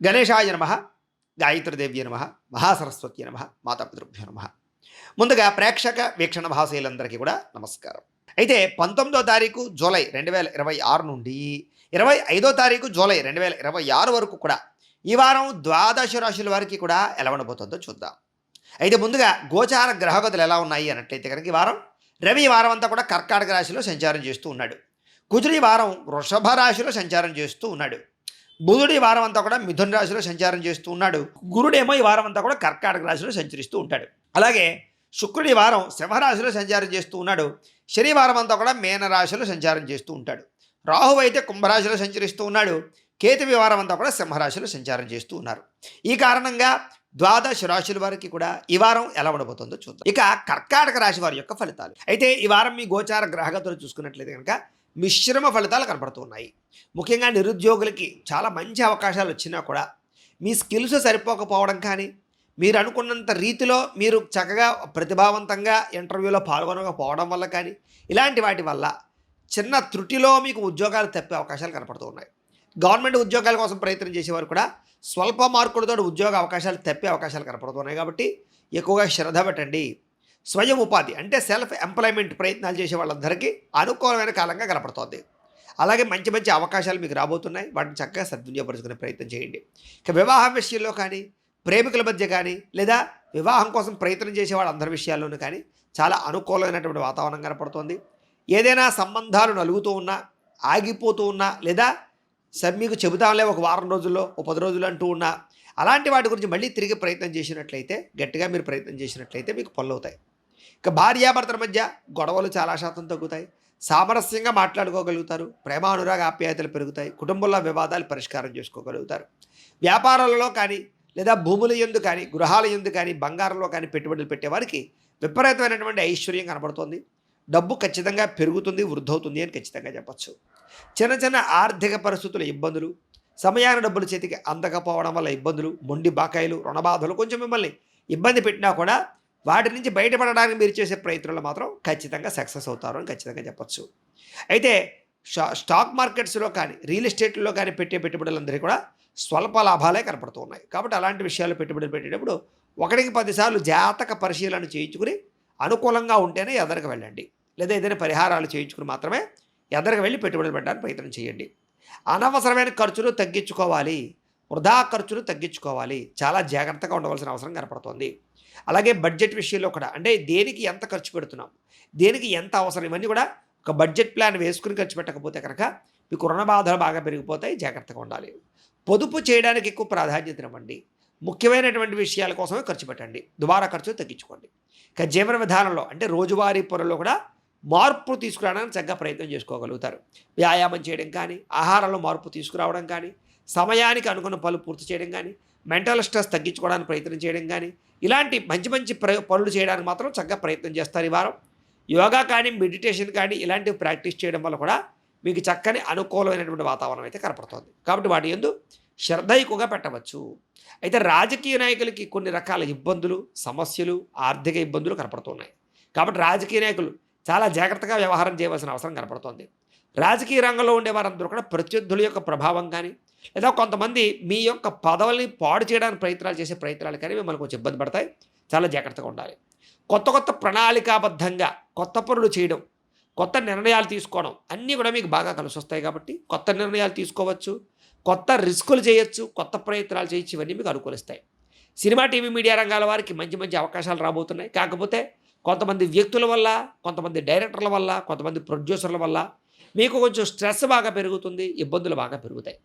గణేశాయ నమ, గాయత్రీదేవ్య నమ, మహాసరస్వతి నమ, మాతాపితృభ్యో నమ. ముందుగా ప్రేక్షక వీక్షణ భాషలందరికీ కూడా నమస్కారం. అయితే 19వ తారీఖు జూలై 2026 నుండి 25వ తారీఖు జూలై 2026 వరకు కూడా ఈ వారం ద్వాదశ రాశుల వారికి కూడా ఎలా ఉండబోతుందో చూద్దాం. అయితే ముందుగా గోచార గ్రహగతులు ఎలా ఉన్నాయి అన్నట్లయితే కనుక ఈ వారం రవి ఈ వారం అంతా కూడా కర్కాటక రాశిలో సంచారం చేస్తూ ఉన్నాడు. కుజుడు ఈ వారం వృషభ రాశిలో సంచారం చేస్తూ ఉన్నాడు. బుధుడు ఈ వారం అంతా కూడా మిథున రాశిలో సంచారం చేస్తూ ఉన్నాడు. గురుడేమో ఈ వారం అంతా కూడా కర్కాటక రాశిలో సంచరిస్తూ ఉంటాడు. అలాగే శుక్రుడు ఈ వారం సింహరాశిలో సంచారం చేస్తూ ఉన్నాడు. శనివారం అంతా కూడా మీనరాశిలో సంచారం చేస్తూ ఉంటాడు. రాహువు అయితే కుంభరాశిలో సంచరిస్తూ ఉన్నాడు. కేతు ఈ వారం అంతా కూడా సింహరాశిలో సంచారం చేస్తూ ఉన్నారు. ఈ కారణంగా ద్వాదశ రాశుల వారికి కూడా ఈ వారం ఎలా ఉండబోతుందో చూద్దాం. ఇక కర్కాటక రాశి వారి యొక్క ఫలితాలు. అయితే ఈ వారం మీ గోచార గ్రహగతులు చూసుకున్నట్లయితే కనుక మిశ్రమ ఫలితాలు కనపడుతూ ఉన్నాయి. ముఖ్యంగా నిరుద్యోగులకి చాలా మంచి అవకాశాలు వచ్చినా కూడా మీ స్కిల్స్ సరిపోకపోవడం కానీ, మీరు అనుకున్నంత రీతిలో మీరు చక్కగా ప్రతిభావంతంగా ఇంటర్వ్యూలో పాల్గొనకపోవడం వల్ల కానీ, ఇలాంటి వాటి వల్ల చిన్న త్రుటిలో మీకు ఉద్యోగాలు తప్పే అవకాశాలు కనపడుతూ ఉన్నాయి. గవర్నమెంట్ ఉద్యోగాల కోసం ప్రయత్నం చేసేవారు కూడా స్వల్ప మార్కులతో ఉద్యోగ అవకాశాలు తప్పే అవకాశాలు కనపడుతున్నాయి. కాబట్టి ఎక్కువగా శ్రద్ధ పెట్టండి. స్వయం ఉపాధి అంటే సెల్ఫ్ ఎంప్లాయ్మెంట్ ప్రయత్నాలు చేసే వాళ్ళందరికీ అనుకూలమైన కాలంగా కనపడుతోంది. అలాగే మంచి మంచి అవకాశాలు మీకు రాబోతున్నాయి. వాటిని చక్కగా సద్వినియోగపరుచుకునే ప్రయత్నం చేయండి. ఇక వివాహం విషయంలో కానీ, ప్రేమికుల మధ్య కానీ, లేదా వివాహం కోసం ప్రయత్నం చేసే వాళ్ళందరి విషయాల్లోనూ కానీ చాలా అనుకూలమైనటువంటి వాతావరణం కనపడుతోంది. ఏదైనా సంబంధాలు నలుగుతూ ఉన్నా, ఆగిపోతూ ఉన్నా, లేదా మీకు చెబుతాంలే ఒక వారం రోజుల్లో, ఒక 10 రోజులు అంటూ ఉన్నా, అలాంటి వాటి గురించి మళ్ళీ తిరిగి ప్రయత్నం చేసినట్లయితే, గట్టిగా మీరు ప్రయత్నం చేసినట్లయితే మీకు పనులు అవుతాయి. ఇక భార్యాభర్తల మధ్య గొడవలు చాలా శాతం తగ్గుతాయి. సామరస్యంగా మాట్లాడుకోగలుగుతారు. ప్రేమ అనురాగ ఆప్యాయతలు పెరుగుతాయి. కుటుంబంలో వివాదాలు పరిష్కారం చేసుకోగలుగుతారు. వ్యాపారాలలో కానీ, లేదా భూముల యందు కానీ, గృహాల యందు కానీ, బంగారంలో కానీ పెట్టుబడులు పెట్టేవారికి విపరీతమైనటువంటి ఐశ్వర్యం కనబడుతోంది. డబ్బు ఖచ్చితంగా పెరుగుతుంది, వృద్ధవుతుంది అని ఖచ్చితంగా చెప్పచ్చు. చిన్న చిన్న ఆర్థిక పరిస్థితుల ఇబ్బందులు, సమయాన డబ్బులు చేతికి అందకపోవడం వల్ల ఇబ్బందులు, మొండి బాకాయిలు, రుణబాధలు కొంచెం మిమ్మల్ని ఇబ్బంది పెట్టినా కూడా వాటి నుంచి బయటపడడానికి మీరు చేసే ప్రయత్నాలు మాత్రం ఖచ్చితంగా సక్సెస్ అవుతారు అని ఖచ్చితంగా చెప్పచ్చు. అయితే స్టాక్ మార్కెట్స్లో కానీ, రియల్ ఎస్టేట్లో కానీ పెట్టే పెట్టుబడులందరికీ కూడా స్వల్ప లాభాలే కనపడుతూ ఉన్నాయి. కాబట్టి అలాంటి విషయాలు పెట్టుబడులు పెట్టేటప్పుడు 1కి 10 సార్లు జాతక పరిశీలన చేయించుకుని అనుకూలంగా ఉంటేనే ఎదరికి వెళ్ళండి. లేదా ఏదైనా పరిహారాలు చేయించుకుని మాత్రమే ఎదరికి వెళ్ళి పెట్టుబడులు పెట్టడానికి ప్రయత్నం చేయండి. అనవసరమైన ఖర్చులు తగ్గించుకోవాలి. వృధా ఖర్చులు తగ్గించుకోవాలి. చాలా జాగ్రత్తగా ఉండవలసిన అవసరం కనపడుతోంది. అలాగే బడ్జెట్ విషయంలో కూడా, అంటే దేనికి ఎంత ఖర్చు పెడుతున్నాం, దేనికి ఎంత అవసరం, ఇవన్నీ కూడా ఒక బడ్జెట్ ప్లాన్ వేసుకుని ఖర్చు పెట్టకపోతే కనుక మీకు రుణ బాధలు బాగా పెరిగిపోతాయి. జాగ్రత్తగా ఉండాలి. పొదుపు చేయడానికి ఎక్కువ ప్రాధాన్యత ఇవ్వండి. ముఖ్యమైనటువంటి విషయాల కోసమే ఖర్చు పెట్టండి. దుబారా ఖర్చు తగ్గించుకోండి. ఇక జీవన విధానంలో అంటే రోజువారీ పనుల్లో కూడా మార్పు తీసుకురావడానికి చక్కగా ప్రయత్నం చేసుకోగలుగుతారు. వ్యాయామం చేయడం కానీ, ఆహారంలో మార్పు తీసుకురావడం కానీ, సమయానికి అనుకున్న పనులు పూర్తి చేయడం కానీ, మెంటల్ స్ట్రెస్ తగ్గించుకోవడానికి ప్రయత్నం చేయడం కానీ, ఇలాంటి మంచి మంచి పనులు చేయడానికి మాత్రం చక్కగా ప్రయత్నం చేస్తారు ఈ వారం. యోగా కానీ, మెడిటేషన్ కానీ ఇలాంటివి ప్రాక్టీస్ చేయడం వల్ల కూడా మీకు చక్కని అనుకూలమైనటువంటి వాతావరణం అయితే కనపడుతుంది. కాబట్టి వాటి యందు శ్రద్ధ ఎక్కువగా పెట్టవచ్చు. అయితే రాజకీయ నాయకులకి కొన్ని రకాల ఇబ్బందులు, సమస్యలు, ఆర్థిక ఇబ్బందులు కనపడుతున్నాయి. కాబట్టి రాజకీయ నాయకులు చాలా జాగ్రత్తగా వ్యవహారం చేయవలసిన అవసరం కనపడుతోంది. రాజకీయ రంగంలో ఉండే వారందరూ కూడా ప్రత్యర్థుల యొక్క ప్రభావం కానీ, లేదా కొంతమంది మీ యొక్క పదవుల్ని పాడు చేయడానికి ప్రయత్నాలు చేసే ప్రయత్నాలు కానీ మిమ్మల్ని కొంచెం ఇబ్బంది పడతాయి. చాలా జాగ్రత్తగా ఉండాలి. కొత్త కొత్త ప్రణాళికాబద్ధంగా కొత్త పనులు చేయడం, కొత్త నిర్ణయాలు తీసుకోవడం అన్నీ కూడా మీకు బాగా కలిసి వస్తాయి. కాబట్టి కొత్త నిర్ణయాలు తీసుకోవచ్చు, కొత్త రిస్కులు చేయొచ్చు, కొత్త ప్రయత్నాలు చేయొచ్చు. ఇవన్నీ మీకు అనుకూలిస్తాయి. సినిమా, టీవీ, మీడియా రంగాల వారికి మంచి మంచి అవకాశాలు రాబోతున్నాయి. కాకపోతే కొంతమంది వ్యక్తుల వల్ల, కొంతమంది డైరెక్టర్ల వల్ల, కొంతమంది ప్రొడ్యూసర్ల వల్ల మీకు కొంచెం స్ట్రెస్ బాగా పెరుగుతుంది, ఇబ్బందులు బాగా పెరుగుతాయి.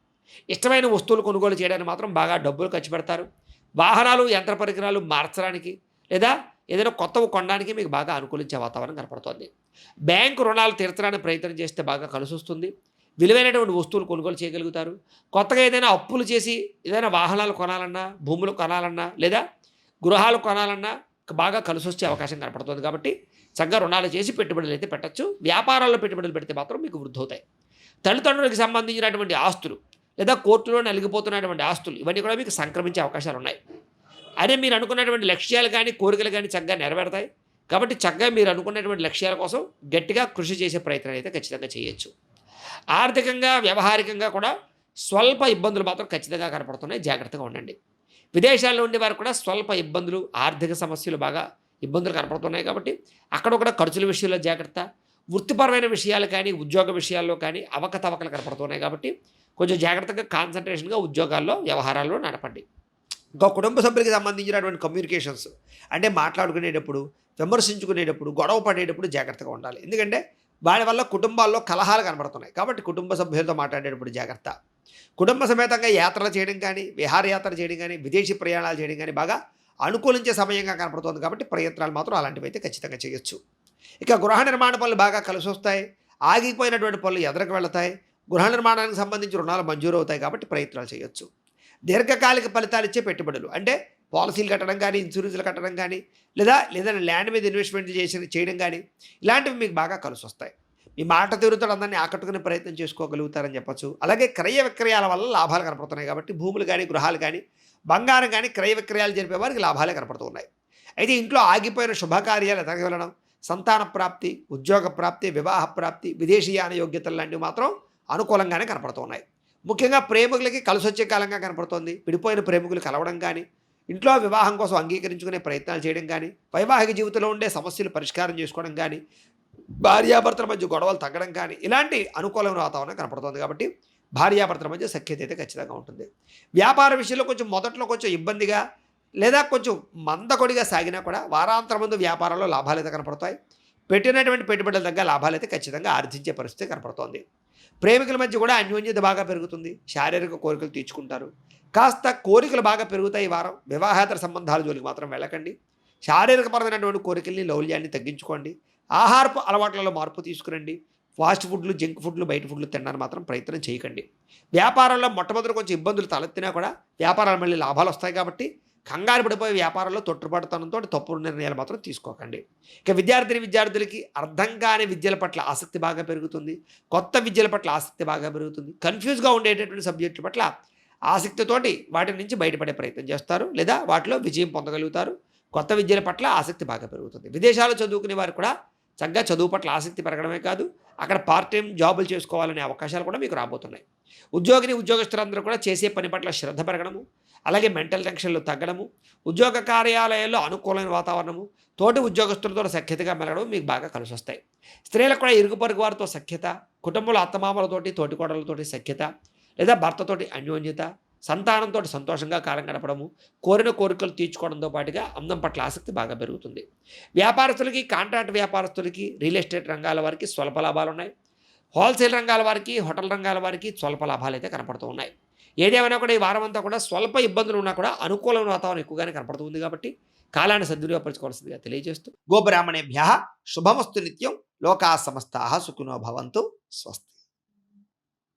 ఇష్టమైన వస్తువులు కొనుగోలు చేయడానికి మాత్రం బాగా డబ్బులు ఖర్చు పెడతారు. వాహనాలు, యంత్ర పరికరాలు మార్చడానికి లేదా ఏదైనా కొత్తవి కొనడానికి మీకు బాగా అనుకూలించే వాతావరణం కనపడుతుంది. బ్యాంకు రుణాలు తీర్చడానికి ప్రయత్నం చేస్తే బాగా కలిసి వస్తుంది. విలువైనటువంటి వస్తువులు కొనుగోలు చేయగలుగుతారు. కొత్తగా ఏదైనా అప్పులు చేసి ఏదైనా వాహనాలు కొనాలన్నా, భూములు కొనాలన్నా, లేదా గృహాలు కొనాలన్నా బాగా కలిసి వచ్చే అవకాశం కనపడుతుంది. కాబట్టి చక్కగా రుణాలు చేసి పెట్టుబడులు అయితే పెట్టచ్చు. వ్యాపారాల్లో పెట్టుబడులు పెడితే మాత్రం మీకు వృద్ధి అవుతాయి. తల్లిదండ్రులకు సంబంధించినటువంటి ఆస్తులు లేదా కోర్టులో నలిగిపోతున్నటువంటి ఆస్తులు ఇవన్నీ కూడా మీకు సంక్రమించే అవకాశాలు ఉన్నాయి. అదే మీరు అనుకున్నటువంటి లక్ష్యాలు కానీ, కోరికలు కానీ చక్కగా నెరవేరుతాయి. కాబట్టి చక్కగా మీరు అనుకున్నటువంటి లక్ష్యాల కోసం గట్టిగా కృషి చేసే ప్రయత్నం అయితే ఖచ్చితంగా చేయొచ్చు. ఆర్థికంగా, వ్యవహారికంగా కూడా స్వల్ప ఇబ్బందులు మాత్రం ఖచ్చితంగా కనపడుతున్నాయి. జాగ్రత్తగా ఉండండి. విదేశాల్లో ఉండేవారు కూడా స్వల్ప ఇబ్బందులు, ఆర్థిక సమస్యలు బాగా ఇబ్బందులు కనపడుతున్నాయి కాబట్టి అక్కడ కూడా ఖర్చుల విషయంలో జాగ్రత్త. వృత్తిపరమైన విషయాలు కానీ, ఉద్యోగ విషయాల్లో కానీ అవకతవకలు కనపడుతున్నాయి కాబట్టి కొంచెం జాగ్రత్తగా కాన్సంట్రేషన్‌గా ఉద్యోగాల్లో, వ్యవహారాల్లో నడపండి. ఇంకా కుటుంబ సభ్యులకి సంబంధించినటువంటి కమ్యూనికేషన్స్ అంటే మాట్లాడుకునేటప్పుడు, విమర్శించుకునేటప్పుడు, గొడవ పడేటప్పుడు జాగ్రత్తగా ఉండాలి. ఎందుకంటే వాడి వల్ల కుటుంబాల్లో కలహాలు కనబడుతున్నాయి. కాబట్టి కుటుంబ సభ్యులతో మాట్లాడేటప్పుడు జాగ్రత్త. కుటుంబ సమేతంగా యాత్రలు చేయడం కానీ, విహారయాత్ర చేయడం కానీ, విదేశీ ప్రయాణాలు చేయడం కానీ బాగా అనుకూలించే సమయంగా కనపడుతోంది కాబట్టి ప్రయత్నాలు మాత్రం అలాంటివైతే ఖచ్చితంగా చేయొచ్చు. ఇక గృహ నిర్మాణ పనులు బాగా కలిసొస్తాయి. ఆగిపోయినటువంటి పనులు ఎదరకు వెళతాయి. గృహ నిర్మాణానికి సంబంధించి రుణాలు మంజూరవుతాయి కాబట్టి ప్రయత్నాలు చేయొచ్చు. దీర్ఘకాలిక ఫలితాలిచ్చే పెట్టుబడులు అంటే పాలసీలు కట్టడం కానీ, ఇన్సూరెన్స్‌లు కట్టడం కానీ, లేదా ల్యాండ్ మీద ఇన్వెస్ట్‌మెంట్ చేయడం కానీ, ఇలాంటివి మీకు బాగా కలిసొస్తాయి. మీ మాట తీరుతో అందరిని ఆకట్టుకునే ప్రయత్నం చేసుకోగలుగుతారని చెప్పొచ్చు. అలాగే క్రయ విక్రయాల వల్ల లాభాలు కనపడుతున్నాయి కాబట్టి భూములు కానీ, గృహాలు కానీ, బంగారం కానీ క్రయ విక్రయాలు జరిపే వారికి లాభాలే కనపడుతూ ఉన్నాయి. అయితే ఇంట్లో ఆగిపోయిన శుభకార్యాలు ఎదరికి వెళ్ళడం, సంతాన ప్రాప్తి, ఉద్యోగ ప్రాప్తి, వివాహ ప్రాప్తి, విదేశీయాన యోగ్యతలు లాంటివి మాత్రం అనుకూలంగానే కనపడుతూ ఉన్నాయి. ముఖ్యంగా ప్రేమికులకి కలిసొచ్చే కాలంగా కనపడుతోంది. విడిపోయిన ప్రేమికులు కలవడం కానీ, ఇంట్లో వివాహం కోసం అంగీకరించుకునే ప్రయత్నాలు చేయడం కానీ, వైవాహిక జీవితంలో ఉండే సమస్యలు పరిష్కారం చేసుకోవడం కానీ, భార్యాభర్తల మధ్య గొడవలు తగ్గడం కానీ, ఇలాంటి అనుకూలమైన వాతావరణం కనపడుతోంది కాబట్టి భార్యాభర్తల మధ్య సఖ్యత అయితే ఖచ్చితంగా ఉంటుంది. వ్యాపార విషయంలో మొదట్లో కొంచెం ఇబ్బందిగా లేదా కొంచెం మందకొడిగా సాగినా కూడా వారాంతరం ముందు వ్యాపారంలో లాభాలైతే కనపడతాయి. పెట్టినటువంటి పెట్టుబడుల దగ్గర లాభాలైతే ఖచ్చితంగా ఆర్జించే పరిస్థితి కనపడుతోంది. ప్రేమికుల మధ్య కూడా అన్యోన్యత బాగా పెరుగుతుంది. శారీరక కోరికలు తీర్చుకుంటారు. కాస్త కోరికలు బాగా పెరుగుతాయి ఈ వారం. వివాహేతర సంబంధాల జోలికి మాత్రం వెళ్ళకండి. శారీరకపరమైనటువంటి కోరికల్ని, లౌల్యాన్ని తగ్గించుకోండి. ఆహారపు అలవాట్లలో మార్పు తీసుకురండి. ఫాస్ట్ ఫుడ్లు, జంక్ ఫుడ్లు, బయట ఫుడ్లు తినడానికి మాత్రం ప్రయత్నం చేయకండి. వ్యాపారంలో మొట్టమొదటి కొంచెం ఇబ్బందులు తలెత్తినా కూడా వ్యాపారాలు మళ్ళీ లాభాలు వస్తాయి కాబట్టి కంగారు పడిపోయే వ్యాపారంలో తొట్టుపడతనంతో తప్పుడు నిర్ణయాలు మాత్రం తీసుకోకండి. ఇక విద్యార్థులకి అర్థం కాని విద్యల పట్ల ఆసక్తి బాగా పెరుగుతుంది. కొత్త విద్యల పట్ల ఆసక్తి బాగా పెరుగుతుంది. కన్ఫ్యూజ్గా ఉండేటటువంటి సబ్జెక్టుల పట్ల ఆసక్తితోటి వాటి నుంచి బయటపడే ప్రయత్నం చేస్తారు, లేదా వాటిలో విజయం పొందగలుగుతారు. కొత్త విద్యల పట్ల ఆసక్తి బాగా పెరుగుతుంది. విదేశాల్లో చదువుకునే వారు కూడా చక్కగా చదువు పట్ల ఆసక్తి పెరగడమే కాదు, అక్కడ పార్ట్ టైం జాబులు చేసుకోవాలనే అవకాశాలు కూడా మీకు రాబోతున్నాయి. ఉద్యోగస్తులందరూ కూడా చేసే పని పట్ల శ్రద్ధ పెరగడము, అలాగే మెంటల్ టెన్షన్లు తగ్గడము, ఉద్యోగ కార్యాలయాల్లో అనుకూలమైన వాతావరణము, తోటి ఉద్యోగస్తులతో సఖ్యతగా మెలగడం మీకు బాగా కలిసి వస్తాయి. స్త్రీలకు కూడా ఇరుగు పొరుగు వారితో సఖ్యత, కుటుంబంలో అత్తమామలతోటి, తోటికోడలతోటి సఖ్యత, లేదా భర్తతోటి అన్యోన్యత, సంతానంతో సంతోషంగా కాలం గడపడము, కోరిన కోరికలు తీర్చుకోవడంతో పాటుగా అందం పట్ల ఆసక్తి బాగా పెరుగుతుంది. వ్యాపారస్తులకి, కాంట్రాక్ట్ వ్యాపారస్తులకి, రియల్ ఎస్టేట్ రంగాల వారికి స్వల్ప లాభాలు ఉన్నాయి. హోల్సేల్ రంగాల వారికి, హోటల్ రంగాల వారికి స్వల్ప లాభాలు అయితే కనపడుతూ ఉన్నాయి. ఏదేమైనా కూడా ఈ వారం అంతా కూడా స్వల్ప ఇబ్బందులు ఉన్నా కూడా అనుకూలమైన వాతావరణం ఎక్కువగానే కనపడుతుంది కాబట్టి కాలాన్ని సద్వినియోగపరచుకోవాల్సిందిగా తెలియజేస్తూ గోబ్రాహ్మణేభ్యః శుభమస్తు నిత్యం. లోకాः సమస్తాः సుఖినో భవంతు. స్వస్తి.